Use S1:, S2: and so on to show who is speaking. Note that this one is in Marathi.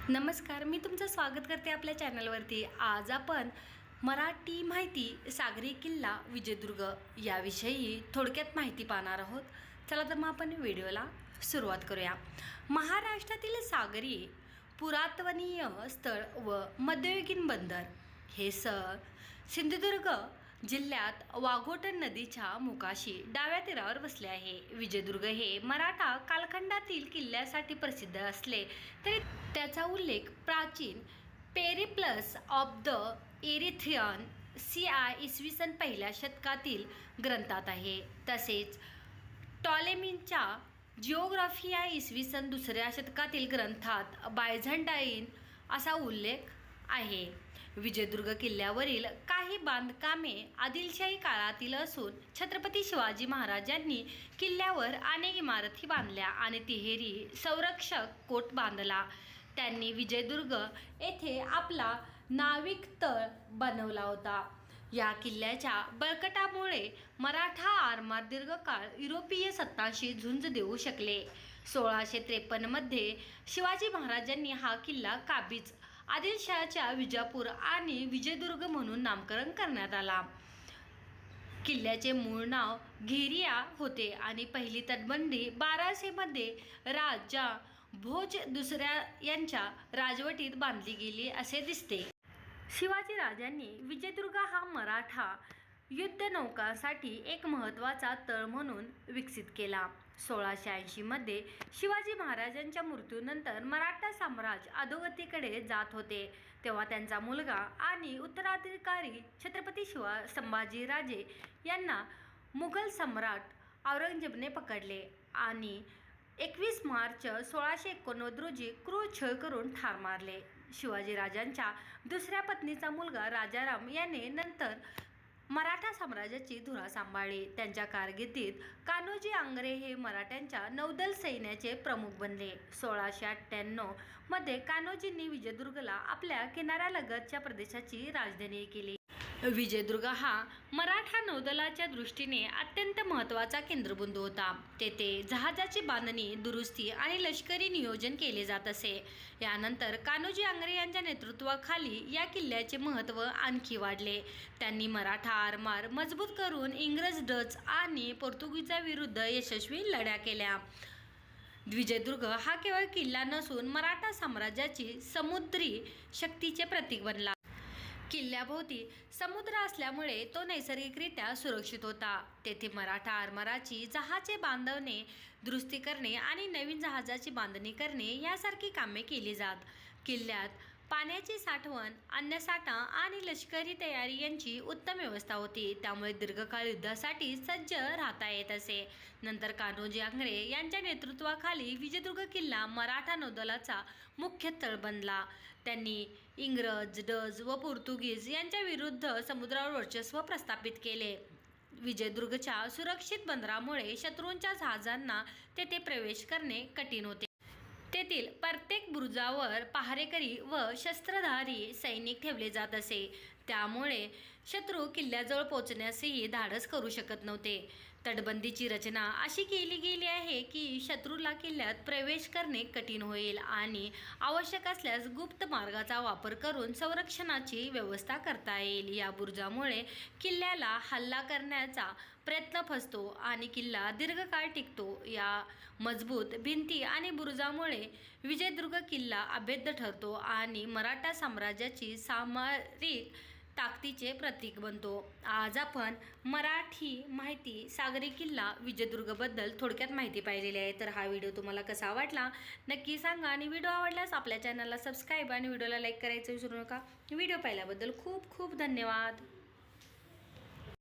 S1: नमस्कार, मी तुमचं स्वागत करते आपल्या चॅनलवरती। आज आपण मराठी माहिती सागरी किल्ला विजयदुर्ग याविषयी थोडक्यात माहिती पाहणार आहोत। चला तर मग आपण व्हिडिओला सुरुवात करूया। महाराष्ट्रातील सागरी पुरातत्वनीय स्थळ व मध्ययुगीन बंदर हे सिंधुदुर्ग जिल्ह्यात वाघोट नदीच्या मुखाशी डाव्या तीरावर बसले आहे। विजयदुर्ग हे मराठा कालखंडातील किल्ल्यासाठी प्रसिद्ध असले तरी त्याचा उल्लेख प्राचीन पेरिप्लस ऑफ द एरिथ्रियन सीआय इसवी सन पहिल्या शतकातील ग्रंथात आहे। तसेच टॉलेमींच्या जिओग्राफिया इसवी सन दुसऱ्या शतकातील ग्रंथात बायझंटाईन असा उल्लेख आहे। विजयदुर्ग किल्ल्यावरील काही बांधकामे आदिलशाही काळातील असून छत्रपती शिवाजी महाराजांनी किल्ल्यावर अनेक इमारती बांधल्या आणि तिहेरी संरक्षक कोट बांधला। त्यांनी विजयदुर्ग येथे आपला नाविक तळ बनवला होता। या किल्ल्याच्या बळकटामुळे मराठा आरमार दीर्घकाळ युरोपीय सत्तांशी झुंज देऊ शकले। 1653 मध्ये शिवाजी महाराजांनी हा किल्ला काबीज आदिलशहाच्या विजापूर आणि विजयदुर्ग म्हणून नामकरण करण्यात आला। किल्ल्याचे मूळ नाव घेरिया होते आणि पहिली तटबंदी 1200 मध्ये राजा भोज दुसऱ्या यांच्या राजवटीत बांधली गेली असे दिसते। शिवाजी राजांनी विजयदुर्ग हा मराठा युद्धनौकांसाठी एक महत्त्वाचा तळ म्हणून विकसित केला। 1680 मध्ये शिवाजी महाराजांच्या मृत्यूनंतर मराठा साम्राज्य अधोगतीकडे जात होते, तेव्हा त्यांचा मुलगा आणि उत्तराधिकारी छत्रपती संभाजीराजे यांना मुघल सम्राट औरंगजेबने पकडले आणि 21 मार्च 1689 रोजी क्रूर छळ करून ठार मारले। शिवाजीराजांच्या दुसऱ्या पत्नीचा मुलगा राजाराम याने नंतर मराठा साम्राज्याची धुरा सांभाळली। त्यांच्या कारकिर्दीत कान्होजी आंग्रे हे मराठ्यांच्या नौदल सैन्याचे प्रमुख बनले। 1698 मध्ये कान्होजींनी विजयदुर्गला आपल्या किनाऱ्यालगतच्या प्रदेशाची राजधानी केली। विजयदुर्ग हा मराठा नौदलाच्या दृष्टीने अत्यंत महत्त्वाचा केंद्रबिंदू होता। तेथे जहाजाची बांधणी, दुरुस्ती आणि लष्करी नियोजन केले जात असे। यानंतर कान्होजी आंग्रे यांच्या नेतृत्वाखाली या किल्ल्याचे महत्त्व आणखी वाढले। त्यांनी मराठा आरमार मजबूत करून इंग्रज, डच आणि पोर्तुगीजांविरुद्ध यशस्वी लढ्या केल्या। विजयदुर्ग हा केवळ किल्ला नसून मराठा साम्राज्याची समुद्री शक्तीचे प्रतीक बनला। किल्ल्याभोवती समुद्र असल्यामुळे तो नैसर्गिकरित्या सुरक्षित होता। तेथे मराठा आरमाराची जहाजे बांधणे, दुरुस्ती करणे आणि नवीन जहाजाची बांधणी करणे यासारखी कामे केली जात। किल्ल्यात पाण्याची साठवण, अन्नसाठा आणि लष्करी तयारी यांची उत्तम व्यवस्था होती, त्यामुळे दीर्घकाळ युद्धासाठी सज्ज राहता येत असे। नंतर कान्होजी आंग्रे यांच्या नेतृत्वाखाली विजयदुर्ग किल्ला मराठा नौदलाचा मुख्य तळ बनला। त्यांनी इंग्रज, डच व पोर्तुगीज यांच्या विरुद्ध समुद्रावर वर्चस्व प्रस्थापित केले। विजयदुर्गच्या सुरक्षित बंदरामुळे शत्रूंच्या जहाजांना तेथे प्रवेश करणे कठीण होते। तेथील प्रत्येक बुरुजावर पहारेकरी व शस्त्रधारी सैनिक ठेवले जात असे, त्यामुळे शत्रू किल्ल्याजवळ पोहोचण्यासही धाडस करू शकत नव्हते। तटबंदीची रचना अशी केली गेली आहे की शत्रूला किल्ल्यात प्रवेश करणे कठीण होईल आणि आवश्यक असल्यास गुप्त मार्गाचा वापर करून संरक्षणाची व्यवस्था करता येईल। या बुरुजामुळे किल्ल्याला हल्ला करण्याचा प्रयत्न फसतो आणि किल्ला दीर्घकाळ टिकतो। या मजबूत भिंती आणि बुरुजामुळे विजयदुर्ग किल्ला अभेद्य ठरतो आणि मराठा साम्राज्याची सामरिक ताकदीचे प्रतीक बनतो। आज आपण मराठी माहिती सागरी किल्ला विजयदुर्गबद्दल थोडक्यात माहिती पाहिलेली आहे। तर हा व्हिडिओ तुम्हाला कसा वाटला नक्की सांगा आणि व्हिडिओ आवडल्यास आपल्या चॅनलला सबस्क्राईब आणि व्हिडिओला लाईक करायचं विसरू नका। व्हिडिओ पाहिल्याबद्दल खूप खूप धन्यवाद।